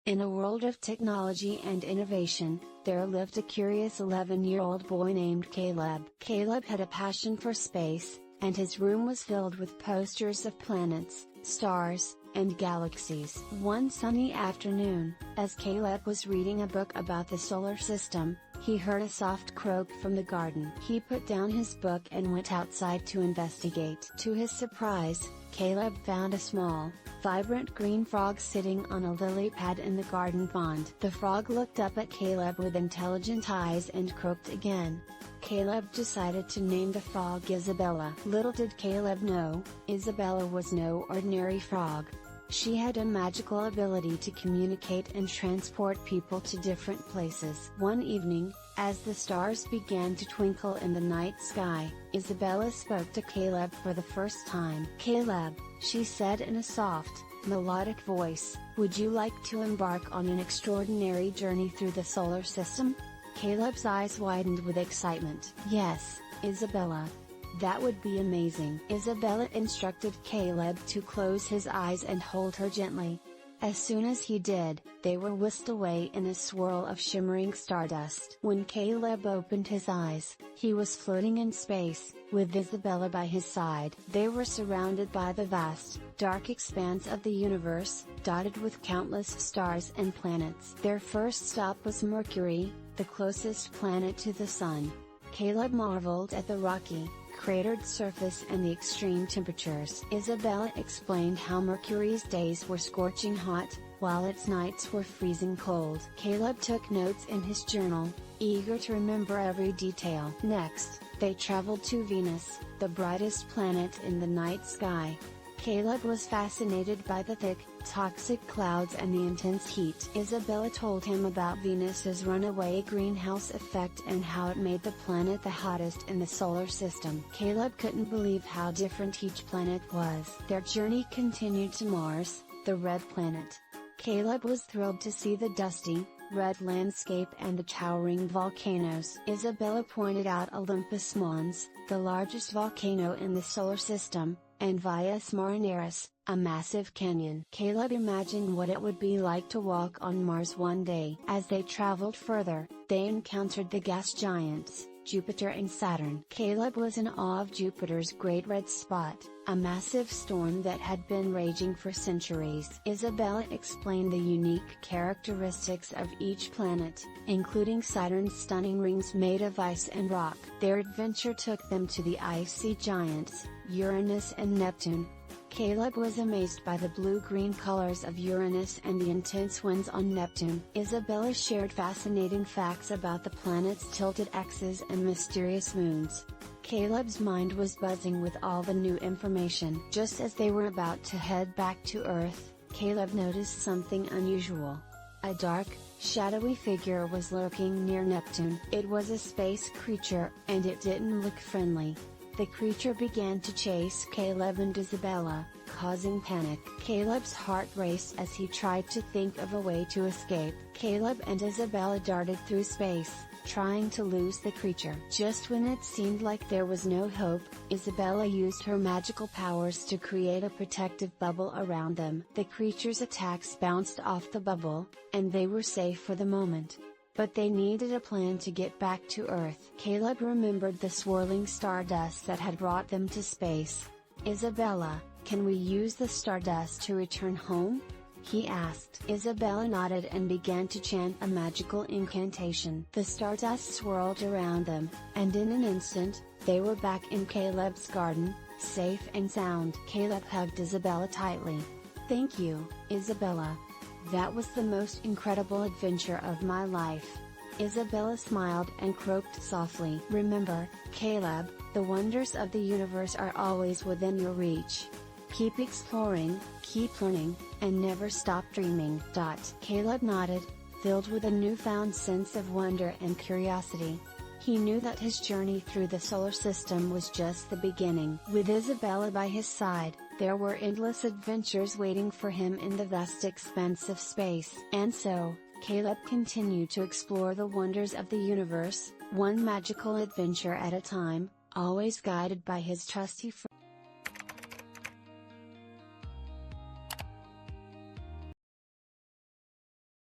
In a world of technology and innovation, there lived a curious 11-year-old boy named Caleb. Caleb had a passion for space, and his room was filled with posters of planets, stars, and galaxies. One sunny afternoon, as Caleb was reading a book about the solar system, he heard a soft croak from the garden. He put down his book and went outside to investigate. To his surprise, Caleb found a small, vibrant green frog sitting on a lily pad in the garden pond. The frog looked up at Caleb with intelligent eyes and croaked again. Caleb decided to name the frog Isabella. Little did Caleb know, Isabella was no ordinary frog. She had a magical ability to communicate and transport people to different places. One evening, as the stars began to twinkle in the night sky, Isabella spoke to Caleb for the first time. "Caleb," she said in a soft, melodic voice, "would you like to embark on an extraordinary journey through the solar system?" Caleb's eyes widened with excitement. "Yes, Isabella. That would be amazing." Isabella instructed Caleb to close his eyes and hold her gently. As soon as he did, they were whisked away in a swirl of shimmering stardust. When Caleb opened his eyes, he was floating in space, with Isabella by his side. They were surrounded by the vast, dark expanse of the universe, dotted with countless stars and planets. Their first stop was Mercury, the closest planet to the Sun. Caleb marveled at the rocky, cratered surface and the extreme temperatures. Isabella explained how Mercury's days were scorching hot, while its nights were freezing cold. Caleb took notes in his journal, eager to remember every detail. Next, they traveled to Venus, the brightest planet in the night sky. Caleb was fascinated by the thick, toxic clouds and the intense heat. Isabella told him about Venus's runaway greenhouse effect and how it made the planet the hottest in the solar system. Caleb couldn't believe how different each planet was. Their journey continued to Mars, the red planet. Caleb was thrilled to see the dusty, red landscape and the towering volcanoes. Isabella pointed out Olympus Mons, the largest volcano in the solar system, and Vias Marineris, a massive canyon. Caleb imagined what it would be like to walk on Mars one day. As they traveled further, they encountered the gas giants, Jupiter and Saturn. Caleb was in awe of Jupiter's Great Red Spot, a massive storm that had been raging for centuries. Isabella explained the unique characteristics of each planet, including Saturn's stunning rings made of ice and rock. Their adventure took them to the icy giants, Uranus and Neptune. Caleb was amazed by the blue-green colors of Uranus and the intense winds on Neptune. Isabella shared fascinating facts about the planet's tilted axes and mysterious moons. Caleb's mind was buzzing with all the new information. Just as they were about to head back to Earth, Caleb noticed something unusual. A dark, shadowy figure was lurking near Neptune. It was a space creature, and it didn't look friendly. The creature began to chase Caleb and Isabella, causing panic. Caleb's heart raced as he tried to think of a way to escape. Caleb and Isabella darted through space, trying to lose the creature. Just when it seemed like there was no hope, Isabella used her magical powers to create a protective bubble around them. The creature's attacks bounced off the bubble, and they were safe for the moment. But they needed a plan to get back to Earth. Caleb remembered the swirling stardust that had brought them to space. "Isabella, can we use the stardust to return home?" he asked. Isabella nodded and began to chant a magical incantation. The stardust swirled around them, and in an instant, they were back in Caleb's garden, safe and sound. Caleb hugged Isabella tightly. "Thank you, Isabella. That was the most incredible adventure of my life." Isabella smiled and croaked softly. "Remember, Caleb, the wonders of the universe are always within your reach. Keep exploring, keep learning, and never stop dreaming." Caleb nodded, filled with a newfound sense of wonder and curiosity. He knew that his journey through the solar system was just the beginning. With Isabella by his side, there were endless adventures waiting for him in the vast expanse of space. And so, Caleb continued to explore the wonders of the universe, one magical adventure at a time, always guided by his trusty friend.